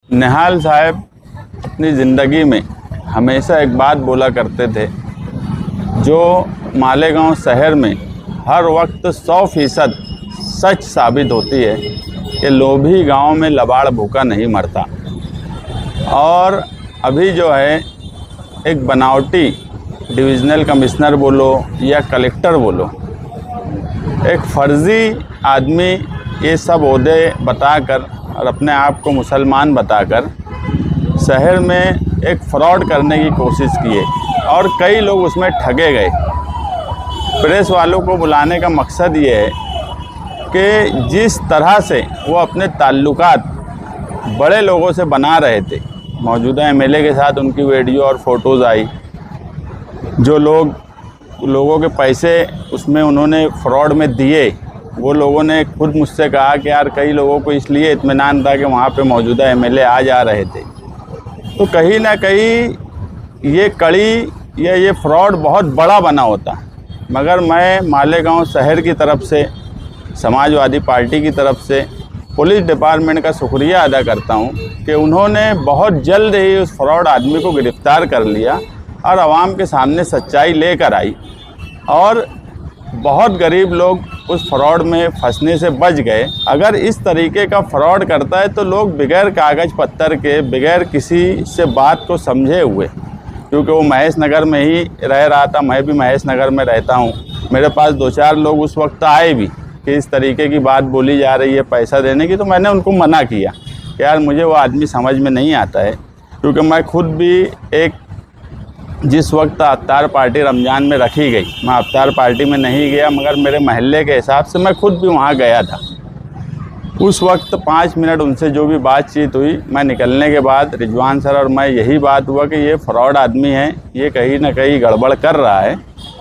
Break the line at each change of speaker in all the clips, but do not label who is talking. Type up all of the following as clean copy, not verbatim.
निहाल साहब अपनी ज़िंदगी में हमेशा एक बात बोला करते थे जो मालेगांव शहर में हर वक्त 100% सच साबित होती है कि लोभी गांव में लबाड़ भूखा नहीं मरता। और अभी जो है एक बनावटी डिविज़नल कमिश्नर बोलो या कलेक्टर बोलो, एक फ़र्ज़ी आदमी ये सब ओहदे बताकर और अपने आप को मुसलमान बताकर शहर में एक फ्रॉड करने की कोशिश किए और कई लोग उसमें ठगे गए। प्रेस वालों को बुलाने का मकसद ये है कि जिस तरह से वो अपने ताल्लुकात बड़े लोगों से बना रहे थे, मौजूदा एमएलए के साथ उनकी वीडियो और फ़ोटोज़ आई, जो लोगों के पैसे उसमें उन्होंने फ्रॉड में दिए, वो लोगों ने खुद मुझसे कहा कि यार कई लोगों को इसलिए इत्मीनान था कि वहाँ पे मौजूदा एमएलए आ जा रहे थे। तो कहीं ना कहीं ये कड़ी या ये फ्रॉड बहुत बड़ा बना होता। मगर मैं मालेगांव शहर की तरफ से, समाजवादी पार्टी की तरफ से पुलिस डिपार्टमेंट का शुक्रिया अदा करता हूँ कि उन्होंने बहुत जल्द ही उस फ्रॉड आदमी को गिरफ़्तार कर लिया और आवाम के सामने सच्चाई लेकर आई और बहुत गरीब लोग उस फ्रॉड में फंसने से बच गए। अगर इस तरीके का फ्रॉड करता है तो लोग बगैर कागज़ पत्तर के, बगैर किसी से बात को समझे हुए, क्योंकि वो महेश नगर में ही रह रहा था, मैं भी महेश नगर में रहता हूँ, मेरे पास 2-4 लोग उस वक्त आए भी कि इस तरीके की बात बोली जा रही है पैसा देने की, तो मैंने उनको मना किया कि यार मुझे वो आदमी समझ में नहीं आता है, क्योंकि मैं खुद भी एक जिस वक्त अफ्तार पार्टी रमज़ान में रखी गई, मैं अफ्तार पार्टी में नहीं गया मगर मेरे महल्ले के हिसाब से मैं खुद भी वहाँ गया था। उस वक्त 5 मिनट उनसे जो भी बातचीत हुई, मैं निकलने के बाद रिजवान सर और मैं यही बात हुआ कि ये फ्रॉड आदमी है, ये कहीं ना कहीं गड़बड़ कर रहा है।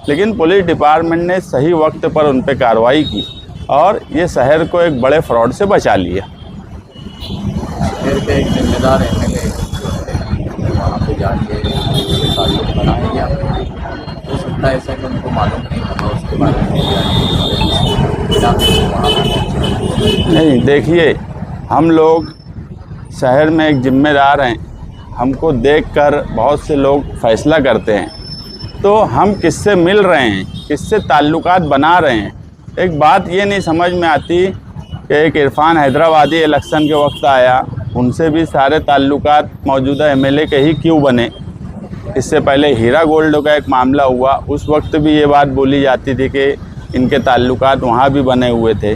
लेकिन पुलिस डिपार्टमेंट ने सही वक्त पर उन पर कार्रवाई की और ये शहर को एक बड़े फ्रॉड से बचा लिया।
शहर के एक जिम्मेदार एमएलए वहाँ पे जाके ताल्लुक बनाएंगे, हो सकता है ऐसा कि उनको मालूम नहीं होगा उसके बारे में
नहीं। देखिए, हम लोग शहर में एक जिम्मेदार हैं, हमको देखकर बहुत से लोग फैसला करते हैं, तो हम किससे मिल रहे हैं, किससे ताल्लुकात बना रहे हैं। एक बात ये नहीं समझ में आती कि एक इरफान हैदराबादी इलेक्शन के वक्त आया, उनसे भी सारे ताल्लुकात मौजूदा एमएलए के ही क्यों बने। इससे पहले हीरा गोल्ड का एक मामला हुआ, उस वक्त भी ये बात बोली जाती थी कि इनके ताल्लुकात वहाँ भी बने हुए थे।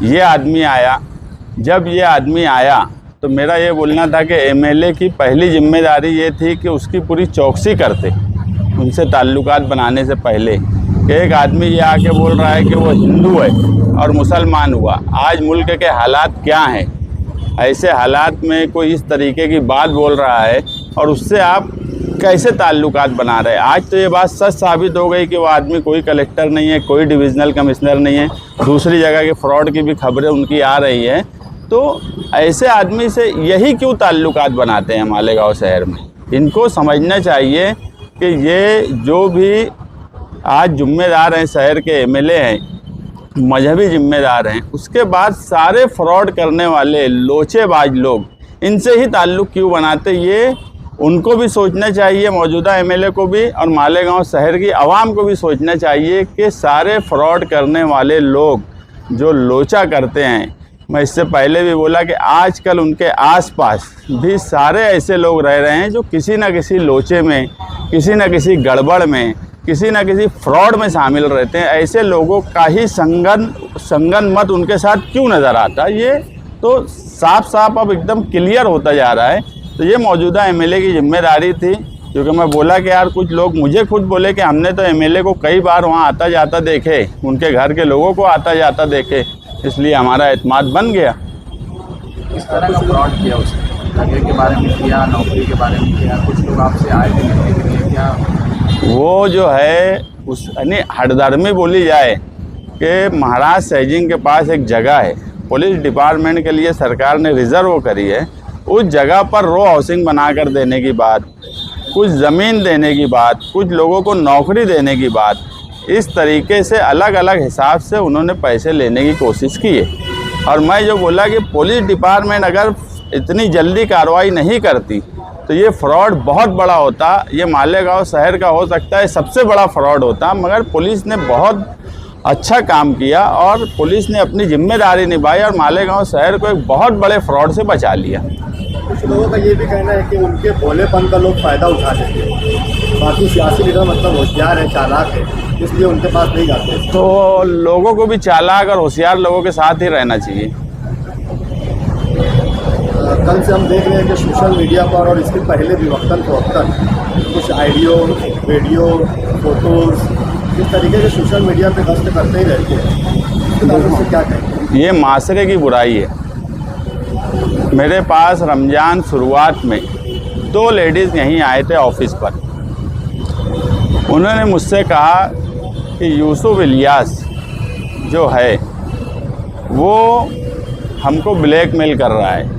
ये आदमी आया, जब ये आदमी आया तो मेरा ये बोलना था कि एमएलए की पहली जिम्मेदारी ये थी कि उसकी पूरी चौकसी करते उनसे ताल्लुकात बनाने से पहले। कि एक आदमी ये आके बोल रहा है कि वो हिंदू है और मुसलमान हुआ। आज मुल्क के हालात क्या हैं, ऐसे हालात में कोई इस तरीके की बात बोल रहा है और उससे आप कैसे ताल्लुकात बना रहे हैं। आज तो ये बात सच साबित हो गई कि वो आदमी कोई कलेक्टर नहीं है, कोई डिविज़नल कमिश्नर नहीं है, दूसरी जगह के फ्रॉड की भी खबरें उनकी आ रही हैं। तो ऐसे आदमी से यही क्यों ताल्लुकात बनाते हैं मालेगांव शहर में। इनको समझना चाहिए कि ये जो भी आज जिम्मेदार हैं, शहर के एमएलए हैं, मजहबी जिम्मेदार हैं, उसके बाद सारे फ्रॉड करने वाले लोचेबाज लोग इनसे ही ताल्लुक़ क्यों बनाते, ये उनको भी सोचना चाहिए, मौजूदा एमएलए को भी और मालेगांव शहर की आवाम को भी सोचना चाहिए कि सारे फ्रॉड करने वाले लोग जो लोचा करते हैं, मैं इससे पहले भी बोला कि आजकल उनके आसपास भी सारे ऐसे लोग रह रहे हैं जो किसी न किसी लोचे में, किसी न किसी गड़बड़ में, किसी न किसी फ्रॉड में शामिल रहते हैं। ऐसे लोगों का ही संगन मत उनके साथ क्यों नज़र आता, ये तो साफ साफ अब एकदम क्लियर होता जा रहा है। तो ये मौजूदा एमएलए की जिम्मेदारी थी, क्योंकि मैं बोला कि यार कुछ लोग मुझे खुद बोले कि हमने तो एमएलए को कई बार वहाँ आता जाता देखे, उनके घर के लोगों को आता जाता देखे, इसलिए हमारा एतमाद बन गया।
इस तरह का फ्रॉड किया उसने, जगह के बारे में किया, नौकरी के बारे में किया, कुछ लोग आपसे आए थे मिलने के लिए, क्या
वो जो है उस यानी हठधर्मी बोली जाए कि महाराज सैजिंग के पास एक जगह है, पुलिस डिपार्टमेंट के लिए सरकार ने रिज़र्व करी है, उस जगह पर रो हाउसिंग बनाकर देने की बात, कुछ ज़मीन देने की बात, कुछ लोगों को नौकरी देने की बात, इस तरीके से अलग अलग हिसाब से उन्होंने पैसे लेने की कोशिश की है। और मैं जो बोला कि पुलिस डिपार्टमेंट अगर इतनी जल्दी कार्रवाई नहीं करती तो ये फ्रॉड बहुत बड़ा होता। ये मालेगांव शहर का हो सकता है सबसे बड़ा फ्रॉड होता, मगर पुलिस ने बहुत अच्छा काम किया और पुलिस ने अपनी जिम्मेदारी निभाई और मालेगांव शहर को एक बहुत बड़े फ्रॉड से बचा लिया।
कुछ लोगों का ये भी कहना है कि उनके भोलेपन का लोग फ़ायदा उठा लेते हैं, बाकी सियासी लीडर मतलब होशियार है, चालाक है, इसलिए उनके पास नहीं जाते।
तो लोगों को भी चालाक और होशियार लोगों के साथ ही रहना चाहिए।
कल से हम देख रहे हैं कि सोशल मीडिया पर और इसके पहले भी वक्तन फवक्तन कुछ आइडियो, वीडियो, फोटोज़ इस तरीके से सोशल मीडिया पे गश्त करते ही रहते हैं, तो क्या कहें? ये
माशरे की बुराई है। मेरे पास रमज़ान शुरुआत में 2 लेडीज़ यहीं आए थे ऑफिस पर। उन्होंने मुझसे कहा कि यूसुफ इलियास जो है वो हमको ब्लैकमेल कर रहा है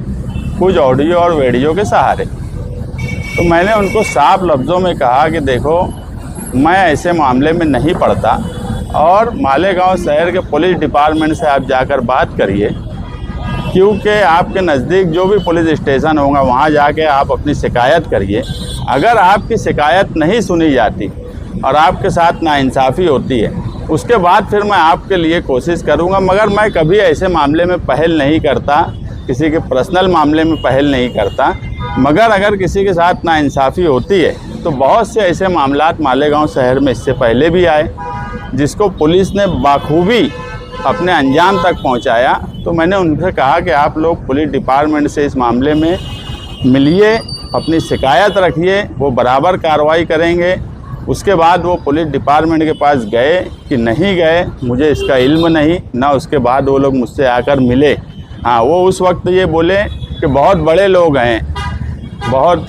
कुछ ऑडियो और वीडियो के सहारे। तो मैंने उनको साफ लफ्ज़ों में कहा कि देखो, मैं ऐसे मामले में नहीं पड़ता और मालेगांव शहर के पुलिस डिपार्टमेंट से आप जाकर बात करिए, क्योंकि आपके नज़दीक जो भी पुलिस स्टेशन होगा वहाँ जाके आप अपनी शिकायत करिए। अगर आपकी शिकायत नहीं सुनी जाती और आपके साथ नाइंसाफ़ी होती है, उसके बाद फिर मैं आपके लिए कोशिश करूँगा। मगर मैं कभी ऐसे मामले में पहल नहीं करता, किसी के पर्सनल मामले में पहल नहीं करता। मगर अगर किसी के साथ नाइंसाफ़ी होती है तो बहुत से ऐसे मामलात मालेगांव शहर में इससे पहले भी आए, जिसको पुलिस ने बाखूबी अपने अंजाम तक पहुंचाया। तो मैंने उनसे कहा कि आप लोग पुलिस डिपार्टमेंट से इस मामले में मिलिए, अपनी शिकायत रखिए, वो बराबर कार्रवाई करेंगे। उसके बाद वो पुलिस डिपार्टमेंट के पास गए कि नहीं गए मुझे इसका इल्म नहीं, ना उसके बाद वो लोग मुझसे आकर मिले। हाँ, वो उस वक्त ये बोले कि बहुत बड़े लोग हैं, बहुत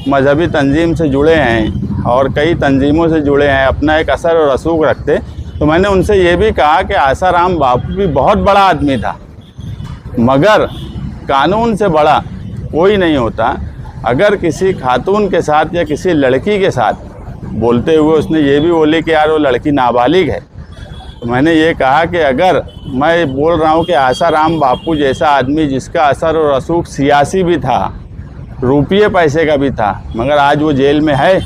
मजहबी तंजीम से जुड़े हैं और कई तंजीमों से जुड़े हैं, अपना एक असर और रसूख रखते। तो मैंने उनसे ये भी कहा कि आसाराम बापू भी बहुत बड़ा आदमी था, मगर कानून से बड़ा कोई नहीं होता। अगर किसी खातून के साथ या किसी लड़की के साथ बोलते हुए उसने ये भी बोली कि यार वो लड़की नाबालिग है, तो मैंने ये कहा कि अगर मैं बोल रहा हूँ कि आसाराम बापू जैसा आदमी जिसका असर और रसूख सियासी भी था, रुपये पैसे का भी था, मगर आज वो जेल में है,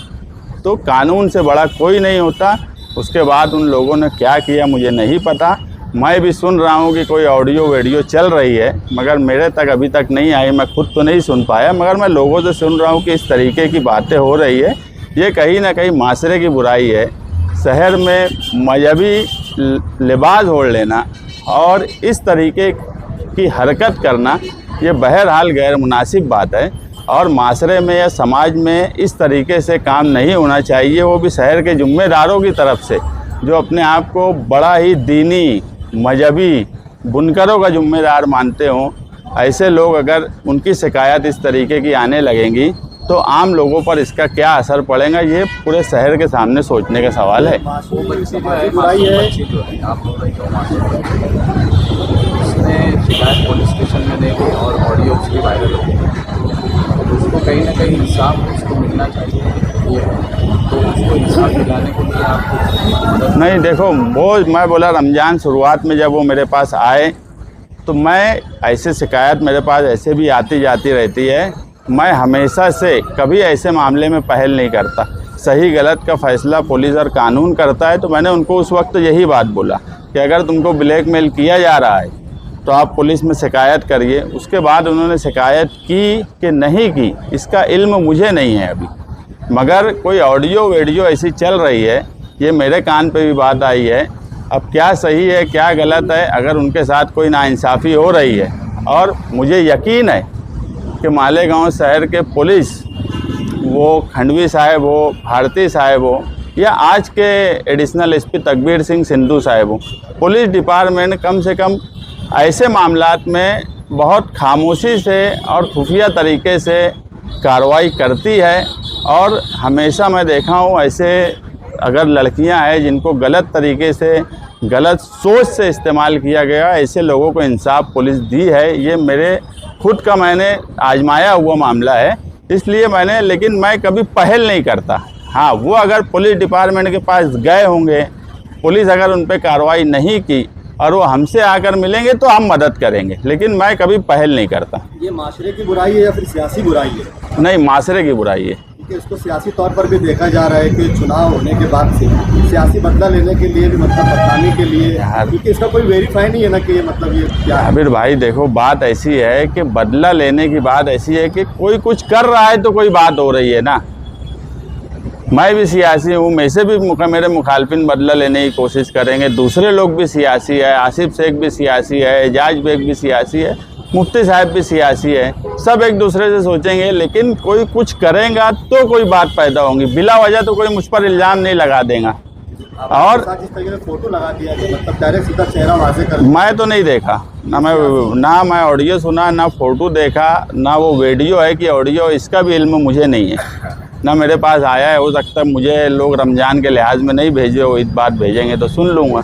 तो कानून से बड़ा कोई नहीं होता। उसके बाद उन लोगों ने क्या किया मुझे नहीं पता। मैं भी सुन रहा हूँ कि कोई ऑडियो वीडियो चल रही है, मगर मेरे तक अभी तक नहीं आई, मैं खुद तो नहीं सुन पाया, मगर मैं लोगों से सुन रहा हूँ कि इस तरीके की बातें हो रही है। ये कहीं ना कहीं माशरे की बुराई है। शहर में मजहबी लिबास ओढ़ लेना और इस तरीके की हरकत करना, ये बहरहाल गैर मुनासिब बात है और माशरे में या समाज में इस तरीके से काम नहीं होना चाहिए, वो भी शहर के ज़िम्मेदारों की तरफ से, जो अपने आप को बड़ा ही दीनी मजहबी बुनकरों का ज़िम्मेदार मानते हों। ऐसे लोग अगर उनकी शिकायत इस तरीके की आने लगेंगी तो आम लोगों पर इसका क्या असर पड़ेगा, ये पूरे शहर के सामने सोचने का सवाल है।
वो बच्ची जो है, बच्ची जो है, आप बोल रहे हो, उसने शिकायत पुलिस स्टेशन में देगी और ऑडियो उसकी वायरल होगी, तो उसको कहीं ना कहीं इंसाफ उसको मिलना चाहिए। ये तो उसको इंसाफ दिलाने के लिए आपको
नहीं, देखो वो मैं बोला रमज़ान शुरुआत में जब वो मेरे पास आए तो मैं ऐसे शिकायत मेरे पास ऐसे भी आती जाती रहती है। मैं हमेशा से कभी ऐसे मामले में पहल नहीं करता। सही गलत का फ़ैसला पुलिस और कानून करता है। तो मैंने उनको उस वक्त यही बात बोला कि अगर तुमको ब्लैकमेल किया जा रहा है तो आप पुलिस में शिकायत करिए। उसके बाद उन्होंने शिकायत की कि नहीं की, इसका इल्म मुझे नहीं है अभी, मगर कोई ऑडियो वीडियो ऐसी चल रही है, ये मेरे कान पे भी बात आई है। अब क्या सही है क्या गलत है, अगर उनके साथ कोई नाइंसाफ़ी हो रही है, और मुझे यकीन है कि मालेगांव शहर के पुलिस, वो खंडवी साहब हो, भारती साहब हो, या आज के एडिशनल एसपी तकबीर सिंह सिंधु साहब हो, पुलिस डिपार्टमेंट कम से कम ऐसे मामलात में बहुत खामोशी से और खुफिया तरीके से कार्रवाई करती है। और हमेशा मैं देखा हूँ ऐसे अगर लड़कियां हैं जिनको गलत तरीके से, गलत सोच से इस्तेमाल किया गया, ऐसे लोगों को इंसाफ पुलिस दी है। ये मेरे खुद का मैंने आजमाया हुआ मामला है, इसलिए मैंने, लेकिन मैं कभी पहल नहीं करता। हाँ, वो अगर पुलिस डिपार्टमेंट के पास गए होंगे, पुलिस अगर उन पर कार्रवाई नहीं की और वो हमसे आकर मिलेंगे तो हम मदद करेंगे, लेकिन मैं कभी पहल नहीं करता।
ये माशरे की बुराई है या फिर सियासी बुराई है?
नहीं, माशरे की बुराई है।
क्योंकि इसको सियासी तौर पर भी देखा जा रहा है कि चुनाव होने के बाद से सियासी बदला लेने के लिए भी, मतलब बदनामी के लिए, क्योंकि इसका कोई वेरीफाई नहीं है ना कि ये मतलब ये क्या है।
आबिर भाई देखो, बात ऐसी है कि बदला लेने की बात ऐसी है कि कोई कुछ कर रहा है तो कोई बात हो रही है ना। मैं भी सियासी हूँ, मैं से भी मेरे मुखालफिन बदला लेने की कोशिश करेंगे, दूसरे लोग भी सियासी है, आसिफ शेख भी सियासी है, एजाज बेग भी सियासी है, मुफ्ती साहब भी सियासी है, सब एक दूसरे से सोचेंगे, लेकिन कोई कुछ करेगा तो कोई बात पैदा होगी। बिला वजह तो कोई मुझ पर इल्ज़ाम नहीं लगा देगा। और
जिस तरीके से फोटो लगा दिया कि मतलब डायरेक्ट सीधा चेहरा वाजे कर,
मैं तो नहीं देखा, ना मैं ऑडियो सुना, ना फोटो देखा, ना वो वीडियो है कि ऑडियो, इसका भी इल्म मुझे नहीं है, ना मेरे पास आया है। हो सकता है मुझे लोग रमज़ान के लिहाज में नहीं भेजे हो, इस बात भेजेंगे तो सुन लूँगा।